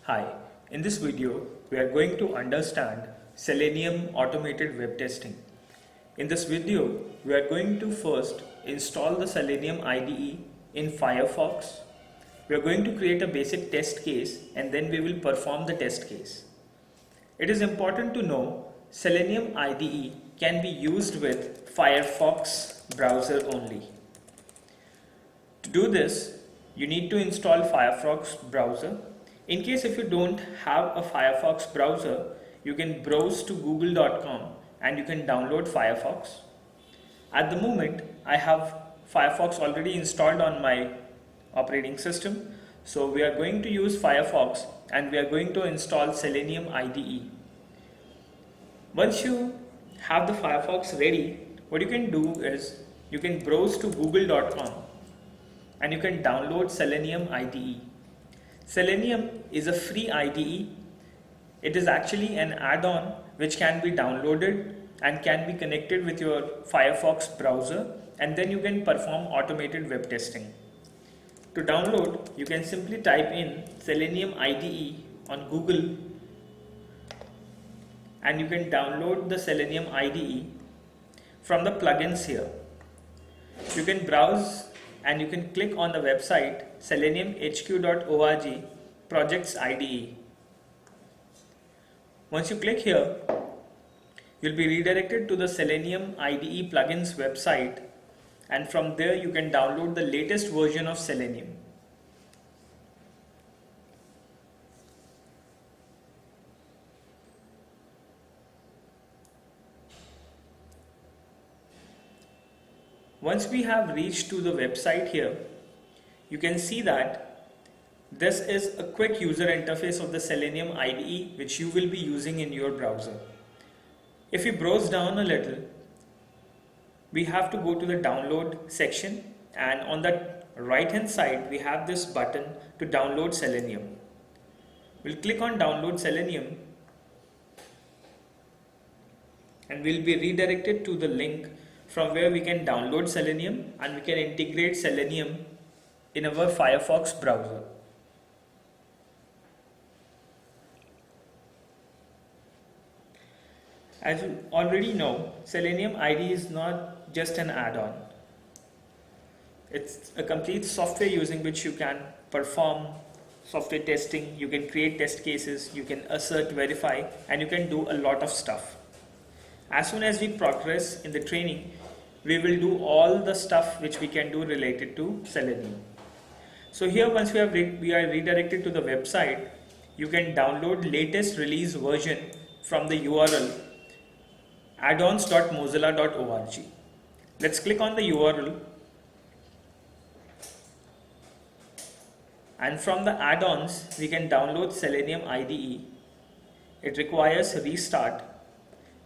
Hi, in this video we are going to understand Selenium automated web testing. In this video we are going to first install the Selenium IDE in Firefox. We are going to create a basic test case and then we will perform the test case. It is important to know Selenium IDE can be used with Firefox browser only. To do this, you need to install Firefox browser. In case if you don't have a Firefox browser, you can browse to google.com and you can download Firefox. At the moment, I have Firefox already installed on my operating system. So we are going to use Firefox and we are going to install Selenium IDE. Once you have the Firefox ready, what you can do is you can browse to google.com and you can download Selenium IDE. Selenium is a free IDE. It is actually an add-on which can be downloaded and can be connected with your Firefox browser, and then you can perform automated web testing. To download, you can simply type in Selenium IDE on Google and you can download the Selenium IDE from the plugins here. You can browse and you can click on the website seleniumhq.org projects IDE. Once you click here, you'll be redirected to the Selenium IDE plugins website, and from there you can download the latest version of Selenium. Once we have reached to the website here, you can see that this is a quick user interface of the Selenium IDE which you will be using in your browser. If you browse down a little, we have to go to the download section, and on the right hand side we have this button to download Selenium. We'll click on download Selenium and we'll be redirected to the link from where we can download Selenium and we can integrate Selenium in our Firefox browser. As you already know, Selenium IDE is not just an add-on. It's a complete software using which you can perform software testing, you can create test cases, you can assert, verify, and you can do a lot of stuff. As soon as we progress in the training, we will do all the stuff which we can do related to Selenium. So here once we are redirected to the website, you can download latest release version from the URL addons.mozilla.org. Let's click on the URL, and from the add-ons we can download Selenium IDE. It requires a restart.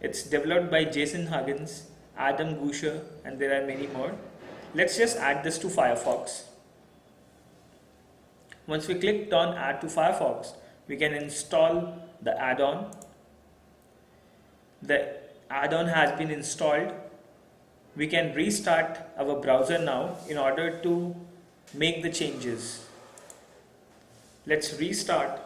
It's developed by Jason Huggins, Adam Gusher, and there are many more. Let's just add this to Firefox. Once we clicked on add to Firefox, we can install the add-on. The add-on has been installed. We can restart our browser now in order to make the changes. Let's restart.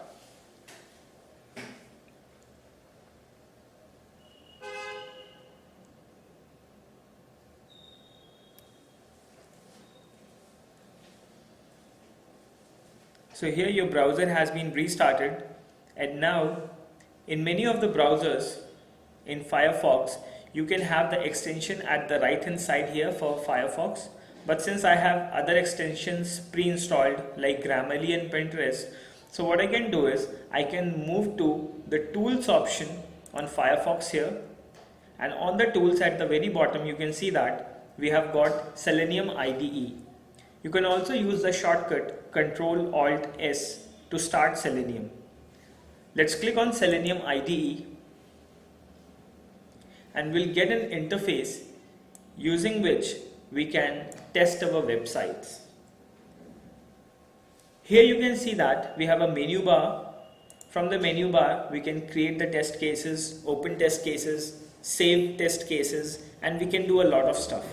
So here your browser has been restarted, and now in many of the browsers in Firefox you can have the extension at the right hand side here for Firefox, but since I have other extensions pre-installed like Grammarly and Pinterest, so what I can do is I can move to the tools option on Firefox here, and on the tools at the very bottom you can see that we have got Selenium IDE. You can also use the shortcut Ctrl-Alt-S to start Selenium. Let's click on Selenium IDE and we'll get an interface using which we can test our websites. Here you can see that we have a menu bar. From the menu bar we can create the test cases, open test cases, save test cases, and we can do a lot of stuff.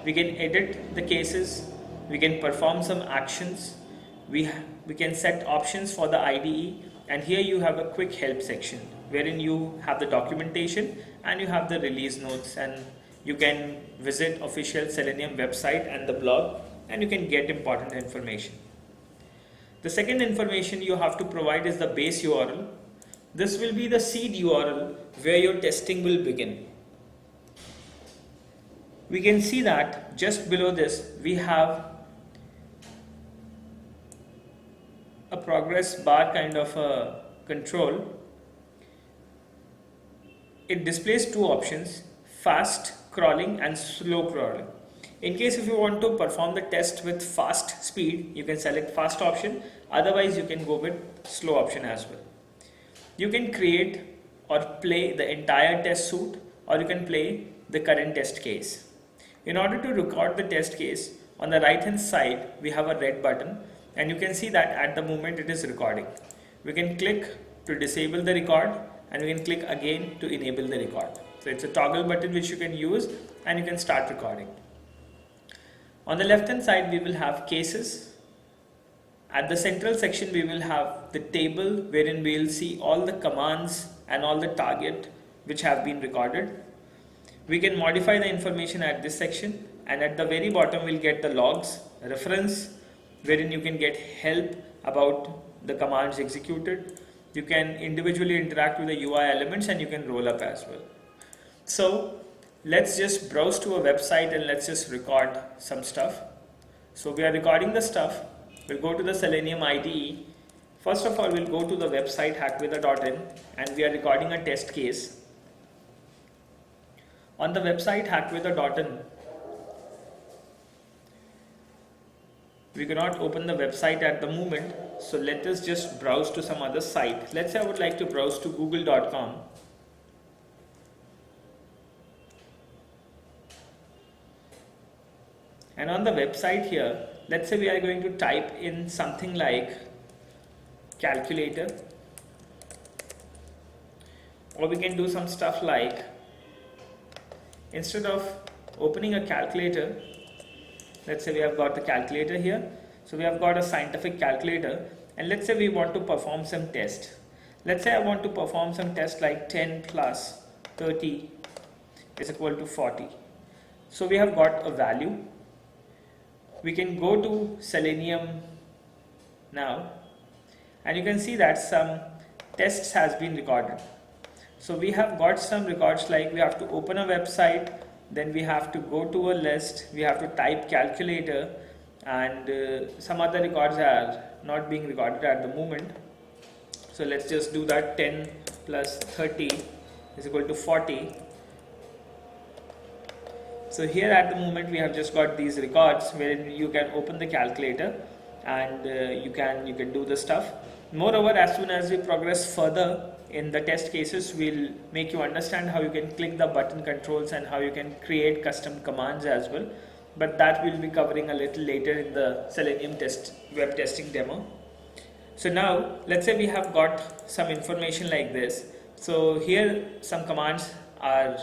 We can edit the cases, we can perform some actions, we can set options for the IDE, and here you have a quick help section wherein you have the documentation and you have the release notes, and you can visit official Selenium website and the blog, and you can get important information. The second information you have to provide is the base URL. This will be the seed URL where your testing will begin. We can see that just below this we have a progress bar kind of a control. It displays two options: fast crawling and slow crawling. In case if you want to perform the test with fast speed, you can select fast option, otherwise you can go with slow option as well. You can create or play the entire test suite, or you can play the current test case. In order to record the test case, on the right hand side we have a red button, and you can see that at the moment it is recording. We can click to disable the record, and we can click again to enable the record. So it's a toggle button which you can use, and you can start recording. On the left hand side we will have cases. At the central section we will have the table wherein we will see all the commands and all the target which have been recorded. We can modify the information at this section, and at the very bottom we'll get the logs, reference, wherein you can get help about the commands executed. You can individually interact with the UI elements, and you can roll up as well. So let's just browse to a website and let's just record some stuff. So we are recording the stuff. We'll go to the Selenium IDE. First of all, we'll go to the website hackweather.in, and we are recording a test case. On the website hackweather.in, we cannot open the website at the moment, so let us just browse to some other site. Let's say I would like to browse to google.com. And on the website here, let's say we are going to type in something like calculator, or we can do some stuff like, instead of opening a calculator, let's say we have got the calculator here. So we have got a scientific calculator, and let's say we want to perform some test. Let's say I want to perform some test like 10 plus 30 is equal to 40. So we have got a value. We can go to Selenium now, and you can see that some tests has been recorded. So we have got some records like we have to open a website, then we have to go to a list, we have to type calculator, and some other records are not being recorded at the moment. So let's just do that. 10 plus 30 is equal to 40. So here at the moment we have just got these records wherein you can open the calculator, and you can do the stuff. Moreover, as soon as we progress further in the test cases, we'll make you understand how you can click the button controls and how you can create custom commands as well. But that we'll be covering a little later in the Selenium web testing demo. So now let's say we have got some information like this. So here some commands are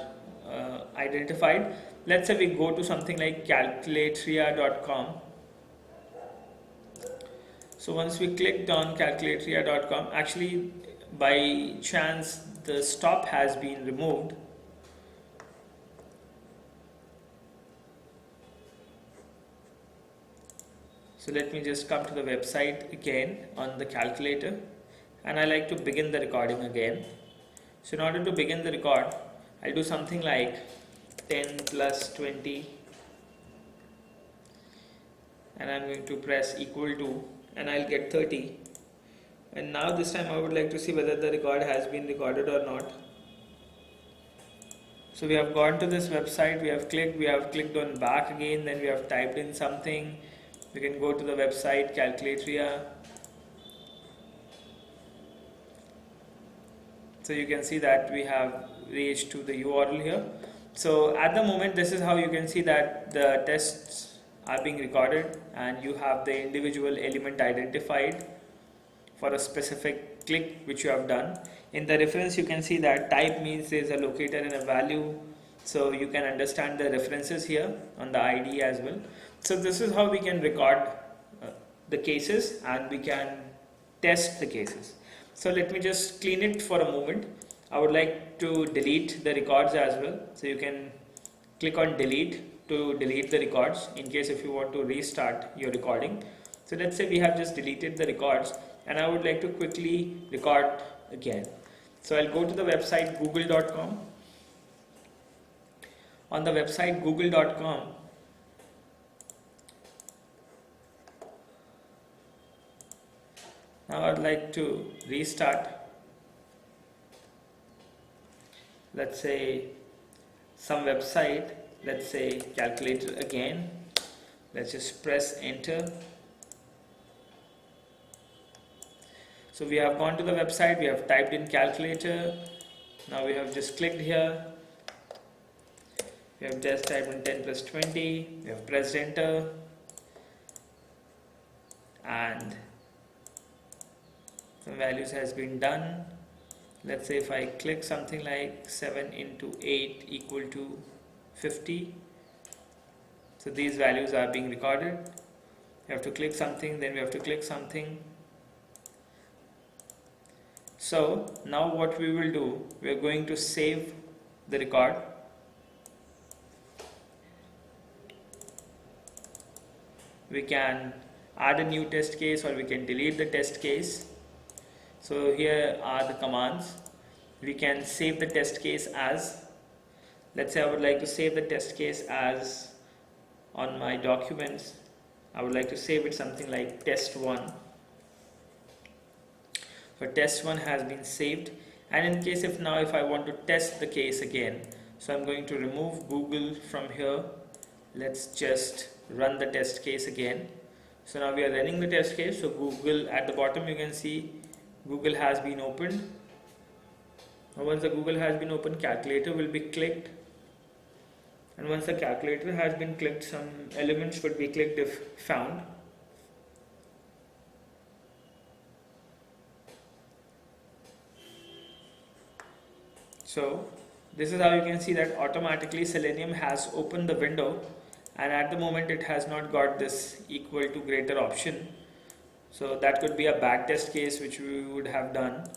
identified. Let's say we go to something like calculatria.com. So once we clicked on calculatria.com, actually by chance the stop has been removed. So let me just come to the website again on the calculator, and I like to begin the recording again. So in order to begin the record, I'll do something like 10 plus 20, and I'm going to press equal to, and I'll get 30. And now this time I would like to see whether the record has been recorded or not. So we have gone to this website, we have clicked on back again, then we have typed in something. We can go to the website Calculatria. So you can see that we have reached to the URL here. So at the moment, this is how you can see that the tests are being recorded, and you have the individual element identified for a specific click which you have done. In the reference, you can see that type means there is a locator and a value, so you can understand the references here on the ID as well. So this is how we can record the cases, and we can test the cases. So let me just clean it for a moment. I would like to delete the records as well. So you can click on delete to delete the records in case if you want to restart your recording. So let's say we have just deleted the records and I would like to quickly record again. So I'll go to the website google.com. On the website google.com, now I'd like to restart. Let's say some website, let's say calculator again. Let's just press enter. So we have gone to the website, we have typed in calculator. Now we have just clicked here. We have just typed in 10 plus 20. We have pressed enter. And some values has been done. Let's say if I click something like 7 into 8 equal to 50. So these values are being recorded. You have to click something, then we have to click something. So now what we will do, we are going to save the record. We can add a new test case or we can delete the test case. So here are the commands. We can save the test case as, let's say I would like to save the test case as on my documents. I would like to save it something like test1. So test1 has been saved, and in case if I want to test the case again, so I'm going to remove Google from here. Let's just run the test case again. So now we are running the test case. So Google at the bottom, you can see Google has been opened. Now once the Google has been opened, calculator will be clicked, and once the calculator has been clicked, some elements would be clicked if found. So this is how you can see that automatically Selenium has opened the window, and at the moment it has not got this equal to greater option. So that could be a bad test case which we would have done.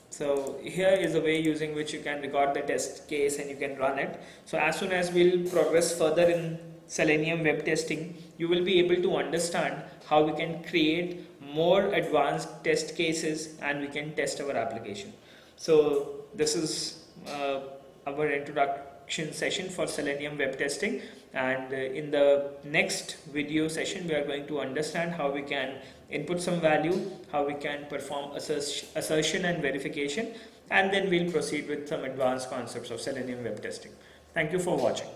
So here is a way using which you can record the test case and you can run it. So as soon as we'll progress further in Selenium web testing, you will be able to understand how we can create more advanced test cases and we can test our application. So this is our introduction session for Selenium web testing, and in the next video session we are going to understand how we can input some value, how we can perform assertion and verification, and then we'll proceed with some advanced concepts of Selenium web testing. Thank you for watching.